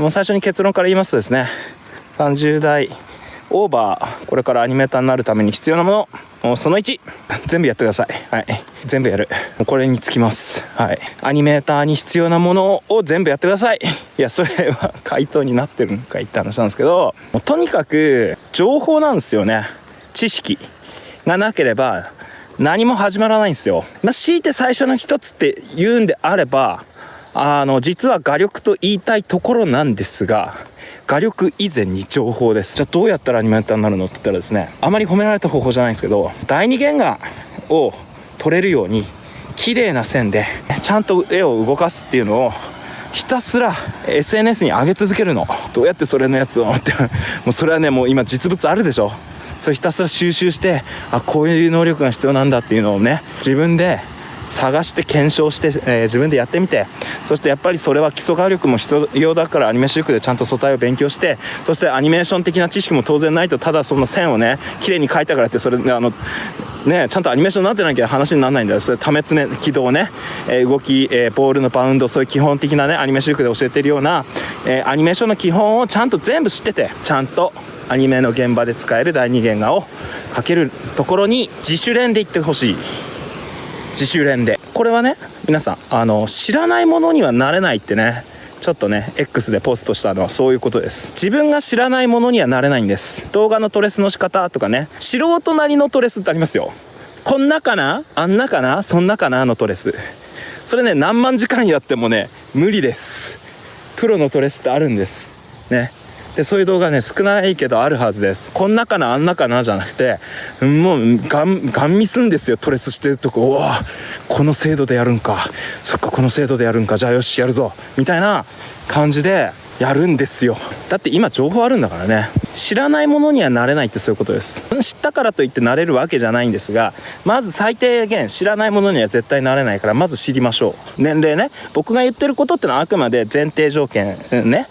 もう最初に結論から言いますとですね、30代オーバー、これからアニメーターになるために必要なもの、もうその1、全部やってください。はい、全部やる。もうこれにつきます。はい、アニメーターに必要なものを全部やってください。いや、それは回答になってるのか言った話なんですけど、もうとにかく情報なんですよね。知識がなければ何も始まらないんですよ。強いて最初の一つって言うんであれば、実は画力と言いたいところなんですが、画力以前に情報です。じゃあどうやったらアニメーターになるのって言ったらですね、あまり褒められた方法じゃないんですけど、第二原画を撮れるように綺麗な線でちゃんと絵を動かすっていうのをひたすら SNS に上げ続けるの。どうやってそれのやつをってもうそれはね、もう今実物あるでしょ。それひたすら収集して、こういう能力が必要なんだっていうのをね、自分で探して検証して、自分でやってみて、そしてやっぱりそれは基礎画力も必要だから、アニメ習得でちゃんと素体を勉強して、そしてアニメーション的な知識も当然ないと、ただその線をね綺麗に描いたからってそれね、ちゃんとアニメーションになってなきゃ話にならないんだよ。それため詰め軌道ね、動き、ボールのバウンド、そういう基本的なねアニメ習得で教えてるような、アニメーションの基本をちゃんと全部知ってて、ちゃんとアニメの現場で使える第二原画を描けるところに自主練でいってほしい。自主練で。これはね、皆さん知らないものにはなれないってね、ちょっとね X でポストしたのはそういうことです。自分が知らないものにはなれないんです。動画のトレスの仕方とかね、素人なりのトレスってありますよ。こんなかな、あんなかな、そんなかなのトレス。それね、何万時間やってもね無理です。プロのトレスってあるんですね。でそういう動画ね少ないけどあるはずです。こんなかなあんなかなじゃなくて、もうガン見すんですよ。トレスしてるとこ、おわこの精度でやるんか、そっかこの精度でやるんか、じゃあよしやるぞみたいな感じでやるんですよ。だって今情報あるんだからね。知らないものにはなれないってそういうことです。知ったからといってなれるわけじゃないんですが、まず最低限知らないものには絶対なれないから、まず知りましょう。年齢ね、僕が言ってることってのはあくまで前提条件ね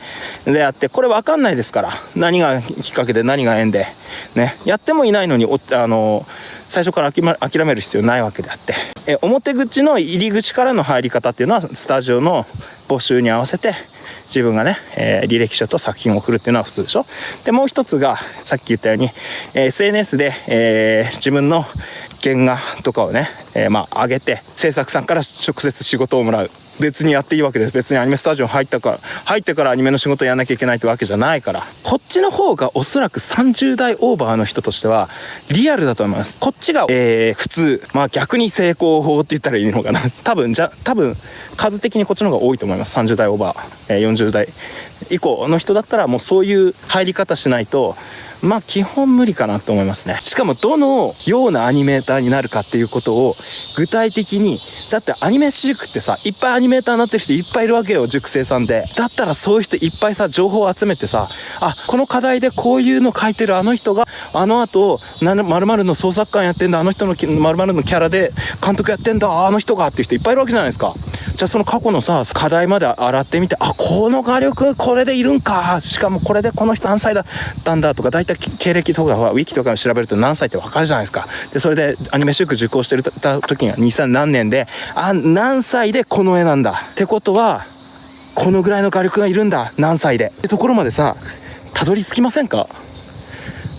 であって、これ分かんないですから、何がきっかけで何が縁でね、やってもいないのに最初から諦める必要ないわけであって、表口の入り口からの入り方っていうのはスタジオの募集に合わせて自分がね、履歴書と作品を送るっていうのは普通でしょ。でもう一つがさっき言ったように、SNS で、自分の原画とかをね、上げて制作さんから直接仕事をもらう。別にやっていいわけです。別にアニメスタジオ入ってからアニメの仕事をやらなきゃいけないってわけじゃないから、こっちの方がおそらく30代オーバーの人としてはリアルだと思います。こっちが、普通、逆に成功法って言ったらいいのかな。多分数的にこっちの方が多いと思います。30代オーバー、40代以降の人だったらもうそういう入り方しないと基本無理かなと思いますね。しかもどのようなアニメーターになるかっていうことを具体的に、だってアニメ塾ってさ、いっぱいアニメーターになってる人いっぱいいるわけよ、塾生さんで。だったらそういう人いっぱいさ情報を集めてさ、この課題でこういうの書いてるあの人が後〇〇の創作官やってんだ、あの人の〇〇のキャラで監督やってんだあの人がっていう人いっぱいいるわけじゃないですか。じゃあその過去のさ課題まで洗ってみて、この画力これでいるんか、しかもこれでこの人何歳だったんだとか、大体経歴とかウィキとか調べると何歳って分かるじゃないですか。でそれでアニメ塾受講してた時が2000何年で、何歳でこの絵なんだってことはこのぐらいの画力がいるんだ何歳でってところまでさたどり着きませんか。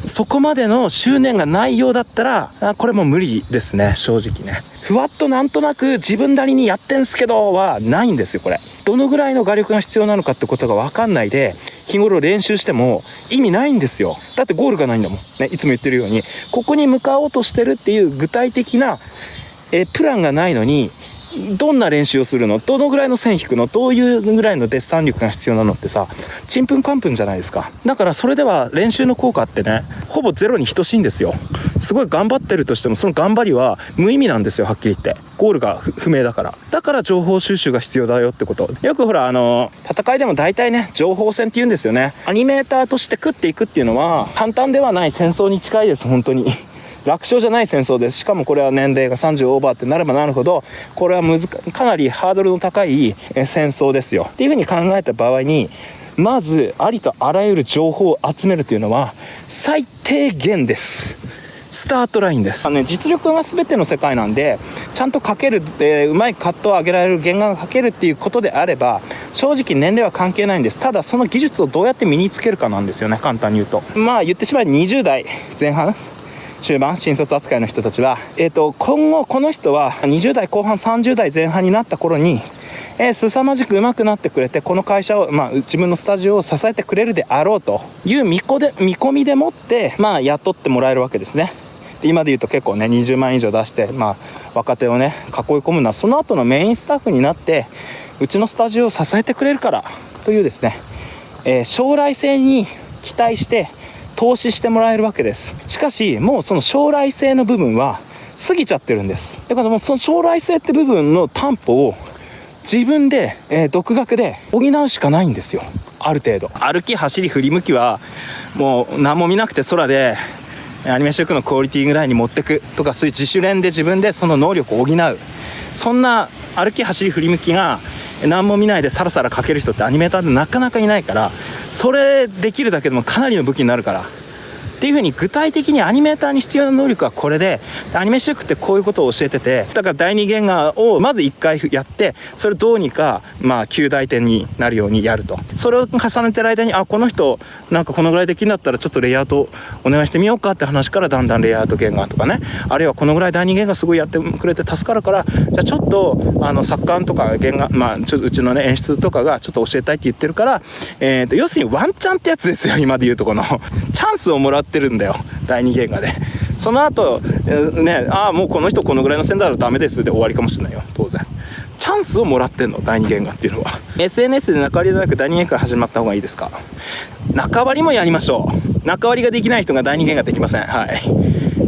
そこまでの執念がないようだったらこれも無理ですね、正直ね。ふわっとなんとなく自分なりにやってんすけどはないんですよ。これどのぐらいの画力が必要なのかってことが分かんないで日頃練習しても意味ないんですよ。だってゴールがないんだもんね。いつも言ってるようにここに向かおうとしてるっていう具体的なプランがないのに、どんな練習をするの、どのぐらいの線引くの、どういうぐらいのデッサン力が必要なのってさ、ちんぷんかんぷんじゃないですか。だからそれでは練習の効果ってねほぼゼロに等しいんですよ。すごい頑張ってるとしてもその頑張りは無意味なんですよ、はっきり言って。ゴールが不明だから。だから情報収集が必要だよってこと。よくほら戦いでも大体ね情報戦って言うんですよね。アニメーターとして食っていくっていうのは簡単ではない戦争に近いです。本当に楽勝じゃない戦争です。しかもこれは年齢が30オーバーってなればなるほど、これはかなりハードルの高い戦争ですよっていうふうに考えた場合に、まずありとあらゆる情報を集めるというのは最低限です。スタートラインです。実力が全ての世界なんで、ちゃんと描ける、うまいカットを上げられる原画が描けるっていうことであれば、正直年齢は関係ないんです。ただその技術をどうやって身につけるかなんですよね、簡単に言うと。言ってしまえば20代前半終盤新卒扱いの人たちは、今後この人は20代後半30代前半になった頃に凄まじく上手くなってくれて、この会社を、自分のスタジオを支えてくれるであろうという見込みでもって、雇ってもらえるわけですね。今で言うと結構ね、20万以上出して、若手をね、囲い込むのは、その後のメインスタッフになって、うちのスタジオを支えてくれるからというですね、将来性に期待して投資してもらえるわけです。しかし、もうその将来性の部分は過ぎちゃってるんです。だからもうその将来性って部分の担保を自分で、独学で補うしかないんですよ。ある程度歩き走り振り向きはもう何も見なくて空でアニメーションのクオリティぐらいに持ってくとか、そういう自主練で自分でその能力を補う、そんな歩き走り振り向きが何も見ないでサラサラ描ける人ってアニメーターでなかなかいないから、それできるだけでもかなりの武器になるからっていう風に、具体的にアニメーターに必要な能力はこれで、アニメシュークってこういうことを教えてて、だから第二原画をまず1回やって、それどうにか9大点になるようにやると。それを重ねてる間に、この人なんかこのぐらいできるんだったらちょっとレイアウトお願いしてみようかって話から、だんだんレイアウト原画とかね、あるいはこのぐらい第二原画すごいやってくれて助かるから、じゃあちょっと作家とか原画、ちょっとうちのね演出とかがちょっと教えたいって言ってるから、要するにワンチャンってやつですよ。今で言うとこのチャンスをもらってるんだよ、第二原画で。その後、もうこの人このぐらいの線だろダメですで終わりかもしれないよ、当然。チャンスをもらってんの、第二原画っていうのは。SNS で中割りでなく第二原画から始まった方がいいですか？中割りもやりましょう。中割りができない人が第二原画できません。はい、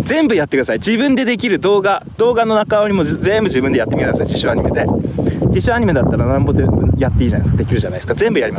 全部やってください。自分でできる動画の中割りも全部自分でやってみてください。自主アニメで。自主アニメだったらなんぼでやっていいじゃないですか。できるじゃないですか。全部やりましょう。